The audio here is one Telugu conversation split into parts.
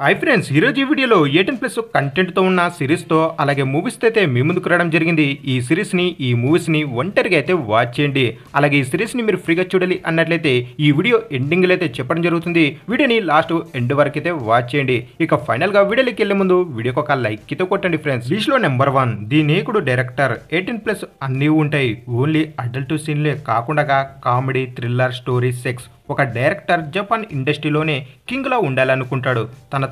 హాయ్ ఫ్రెండ్స్, ఈరోజు ఈ వీడియోలో 18+ కంటెంట్తో ఉన్న సిరీస్తో అలాగే మూవీస్తో అయితే మీ ముందుకు రావడం జరిగింది. ఈ సిరీస్ని ఈ మూవీస్ని ఒంటరిగా అయితే వాచ్ చేయండి. అలాగే ఈ సిరీస్ని మీరు ఫ్రీగా చూడాలి అన్నట్లయితే ఈ వీడియో ఎండింగ్లో అయితే చెప్పడం జరుగుతుంది. వీడియోని లాస్ట్ ఎండ్ వరకు అయితే వాచ్ చేయండి. ఇక ఫైనల్గా వీడియోలోకి వెళ్ళే ముందు వీడియోకి ఒక లైక్ అయితే కొట్టండి ఫ్రెండ్స్. లిస్ట్లో నెంబర్ 1 ది నేకుడు డైరెక్టర్. 18+ అన్నీ ఉంటాయి. ఓన్లీ అడల్ట్ సీన్లే కాకుండా కామెడీ, థ్రిల్లర్, స్టోరీ, సెక్స్. ఒక డైరెక్టర్ జపాన్ ఇండస్ట్రీలోనే కింగ్లా ఉండాలనుకుంటాడు.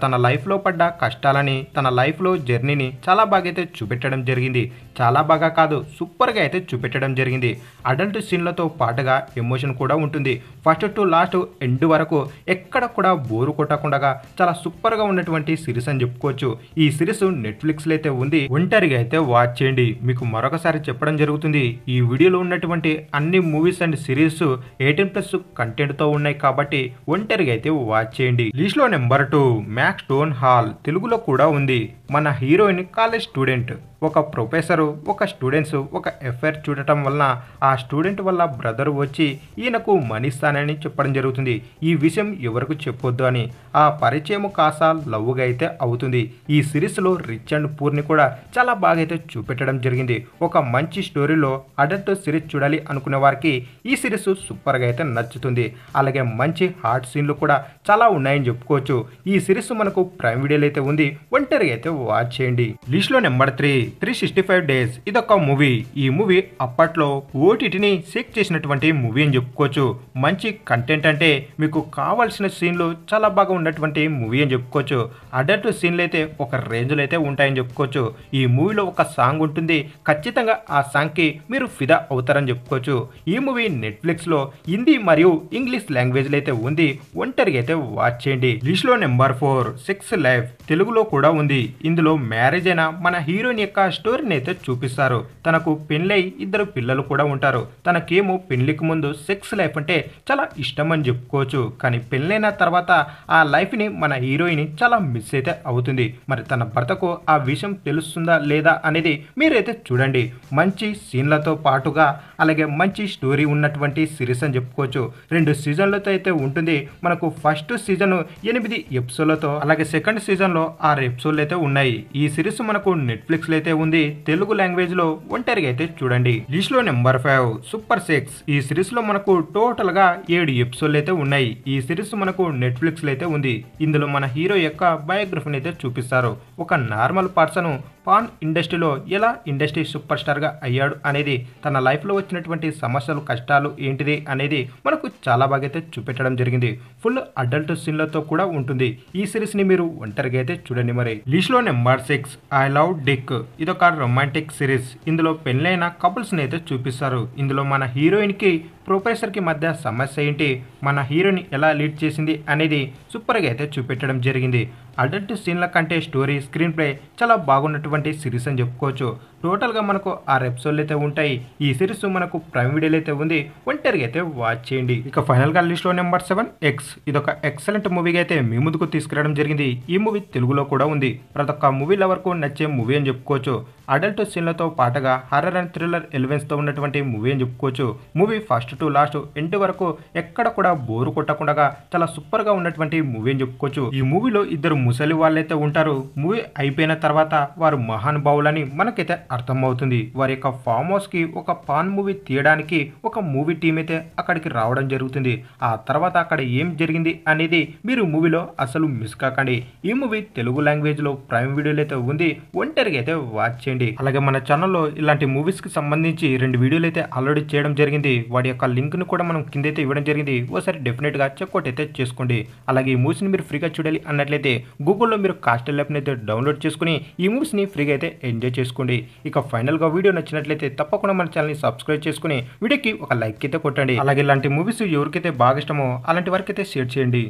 తన లైఫ్లో పడ్డ కష్టాలని, తన లైఫ్లో జర్నీని చాలా బాగా అయితే చూపెట్టడం జరిగింది. చాలా బాగా కాదు, సూపర్గా అయితే చూపెట్టడం జరిగింది. అడల్ట్ సీన్లతో పాటుగా ఎమోషన్ కూడా ఉంటుంది. ఫస్ట్ టు లాస్ట్ ఎండ్ వరకు ఎక్కడ కూడా బోరు కొట్టకుండా చాలా సూపర్గా ఉన్నటువంటి సిరీస్ అని చెప్పుకోవచ్చు. ఈ సిరీస్ నెట్ఫ్లిక్స్లో అయితే ఉంది. ఒంటరిగా అయితే వాచ్ చేయండి. మీకు మరొకసారి చెప్పడం జరుగుతుంది, ఈ వీడియోలో ఉన్నటువంటి అన్ని మూవీస్ అండ్ సిరీస్ 18+ కంటెంట్తో ఉన్నాయి కాబట్టి ఒంటరిగా అయితే వాచ్ చేయండి. లిస్ట్ లో నెంబర్ 2 మ్యాక్స్ స్టోన్ హాల్. తెలుగులో కూడా ఉంది. మన హీరోయిన్ కాలేజ్ స్టూడెంట్. ఒక ప్రొఫెసరు ఒక స్టూడెంట్స్ ఒక ఎఫైర్ చూడటం వలన ఆ స్టూడెంట్ వల్ల బ్రదర్ వచ్చి ఈయనకు మనీ ఇస్తానని చెప్పడం జరుగుతుంది. ఈ విషయం ఎవరికి చెప్పొద్దు అని. ఆ పరిచయం కాస్త లవ్గా అయితే అవుతుంది. ఈ సిరీస్లో రిచ్ అండ్ పూర్ని కూడా చాలా బాగా అయితే చూపెట్టడం జరిగింది. ఒక మంచి స్టోరీలో అడల్ట్ సిరీస్ చూడాలి అనుకునే వారికి ఈ సిరీస్ సూపర్గా అయితే నచ్చుతుంది. అలాగే మంచి హార్ట్ సీన్లు కూడా చాలా ఉన్నాయని చెప్పుకోవచ్చు. ఈ సిరీస్ మనకు ప్రైమ్ వీడియోలో అయితే ఉంది. ఒంటరిగా అయితే వాచ్ చేయండి. లిస్ట్లో నెంబర్ 3 365 డేస్. ఇదొక మూవీ. ఈ మూవీ అప్పట్లో ఓటీటీని షేక్ చేసినటువంటి మూవీ అని చెప్పుకోవచ్చు. మంచి కంటెంట్ అంటే మీకు కావాల్సిన సీన్లు చాలా బాగా ఉన్నటువంటి మూవీ అని చెప్పుకోవచ్చు. అడల్ట్ సీన్లు అయితే ఒక రేంజ్లో అయితే ఉంటాయని చెప్పుకోవచ్చు. ఈ మూవీలో ఒక సాంగ్ ఉంటుంది. ఖచ్చితంగా ఆ సాంగ్కి మీరు ఫిదా అవుతారని చెప్పుకోవచ్చు. ఈ మూవీ నెట్ఫ్లిక్స్లో హిందీ మరియు ఇంగ్లీష్ లాంగ్వేజ్లో అయితే ఉంది. ఒంటరిగా అయితే వాచ్ చేయండి. లిస్ట్లో నెంబర్ 4 సెక్స్ లైఫ్. తెలుగులో కూడా ఉంది. ఇందులో మ్యారేజ్ అయిన మన హీరోయిన్ యొక్క స్టోరీని అయితే చూపిస్తారు. తనకు పెళ్ళై 2 పిల్లలు కూడా ఉంటారు. తనకేమో పెళ్లికి ముందు సెక్స్ లైఫ్ అంటే చాలా ఇష్టం అని చెప్పుకోవచ్చు. కానీ పెళ్ళైన తర్వాత ఆ లైఫ్ని మన హీరోయిన్ చాలా మిస్ అయితే అవుతుంది. మరి తన భర్తకు ఆ విషయం తెలుస్తుందా లేదా అనేది మీరైతే చూడండి. మంచి సీన్లతో పాటుగా అలాగే మంచి స్టోరీ ఉన్నటువంటి సిరీస్ అని చెప్పుకోవచ్చు. 2 సీజన్లతో అయితే ఉంటుంది. మనకు ఫస్ట్ సీజన్ 8 ఎపిసోడ్లతో అలాగే సెకండ్ సీజన్లో 6 ఎపిసోడ్లు అయితే ఉన్నాయి. ఈ సిరీస్ మనకు నెట్ఫ్లిక్స్లో అయితే ఉంది. తెలుగు లాంగ్వేజ్ లో ఒంటరిగా అయితే చూడండి. లిస్ట్ లో నెంబర్ 5 సూపర్ సెక్స్. ఈ సిరీస్ లో మనకు టోటల్ గా 7 ఎపిసోడ్లు అయితే ఉన్నాయి. ఈ సిరీస్ మనకు నెట్ఫ్లిక్స్ లో అయితే ఉంది. ఇందులో మన హీరో యొక్క బయోగ్రఫీని అయితే చూపిస్తారు. ఒక నార్మల్ పర్సన్ పాన్ ఇండస్ట్రీలో ఎలా ఇండస్ట్రీ సూపర్ స్టార్ గా అయ్యాడు అనేది, తన లైఫ్ లో వచ్చినటువంటి సమస్యలు కష్టాలు ఏంటిది అనేది మనకు చాలా బాగా అయితే చూపెట్టడం జరిగింది. ఫుల్ అడల్ట్ సీన్లతో కూడా ఉంటుంది. ఈ సిరీస్ ని మీరు ఒంటరిగా అయితే చూడండి. మరి లిస్ట్ లో నెంబర్ 6 ఐ లవ్ డిక్. ఇదొక రొమాంటిక్ సిరీస్. ఇందులో పెళ్ళైన కపుల్స్ ని అయితే చూపిస్తారు. ఇందులో మన హీరోయిన్ కి ప్రొఫెసర్ కి మధ్య సమస్య ఏంటి, మన హీరోయిన్ ఎలా లీడ్ చేసింది అనేది సూపర్గా అయితే చూపెట్టడం జరిగింది. అడల్ట్ సీన్ల కంటే స్టోరీ స్క్రీన్ ప్లే చాలా బాగున్నటువంటి సిరీస్ అని చెప్పుకోవచ్చు. టోటల్గా మనకు 6 ఎపిసోడ్లు అయితే ఉంటాయి. ఈ సిరీస్ మనకు ప్రైమ్ వీడియోలో అయితే ఉంది. ఒంటరిగా అయితే వాచ్ చేయండి. ఇక ఫైనల్గా లిస్ట్లో నెంబర్ 7 ఎక్స్. ఇదొక ఎక్సలెంట్ మూవీగా అయితే మీ ముందుకు తీసుకురావడం జరిగింది. ఈ మూవీ తెలుగులో కూడా ఉంది. ప్రతి ఒక్క మూవీ లవర్కు నచ్చే మూవీ అని చెప్పుకోవచ్చు. అడల్ట్ సీన్లతో పాటుగా హర్రర్ అండ్ థ్రిల్లర్ ఎలిమెంట్స్తో ఉన్నటువంటి మూవీ అని చెప్పుకోవచ్చు. Movie first to last end వరకు ఎక్కడ కూడా బోరు కొట్టకుండా చాలా సూపర్గా ఉన్నటువంటి మూవీ అని చెప్పుకోవచ్చు. ఈ మూవీలో 2 ముసలి వాళ్ళైతే ఉంటారు. మూవీ అయిపోయిన తర్వాత వారు మహానుభావులని మనకైతే అర్థమవుతుంది. వారి యొక్క ఫామ్ హౌస్ కి ఒక పాన్ మూవీ తీయడానికి ఒక మూవీ టీం అయితే అక్కడికి రావడం జరుగుతుంది. ఆ తర్వాత అక్కడ ఏం జరిగింది అనేది మీరు మూవీలో అసలు మిస్ కాకండి. ఈ మూవీ తెలుగు లాంగ్వేజ్ లో ప్రైమ్ వీడియోలో అయితే ఉంది. ఒంటరిగా అయితే వాచ్ చేయండి. అలాగే మన ఛానల్లో ఇలాంటి మూవీస్ కి సంబంధించి 2 వీడియోలు అయితే ఆల్రెడీ చేయడం జరిగింది. వాటి యొక్క లింక్ ను కూడా మనం కింద అయితే ఇవ్వడం జరిగింది. ఓసారి డెఫినెట్ గా చెక్అవుట్ అయితే చేసుకోండి. అలాగే ఈ మూవీస్ ని మీరు ఫ్రీగా చూడాలి అన్నట్లయితే గూగుల్లో మీరు కాస్టల్ యాప్ని అయితే డౌన్లోడ్ చేసుకుని ఈ మూవీస్ని ఫ్రీగా అయితే ఎంజాయ్ చేసుకోండి. ఇక ఫైనల్గా వీడియో నచ్చినట్లయితే తప్పకుండా మన ఛానల్ని సబ్స్క్రైబ్ చేసుకుని వీడియోకి ఒక లైక్ అయితే కొట్టండి. అలాగే ఇలాంటి మూవీస్ ఎవరికైతే బాగా ఇష్టమో అలాంటి వారికి అయితే షేర్ చేయండి.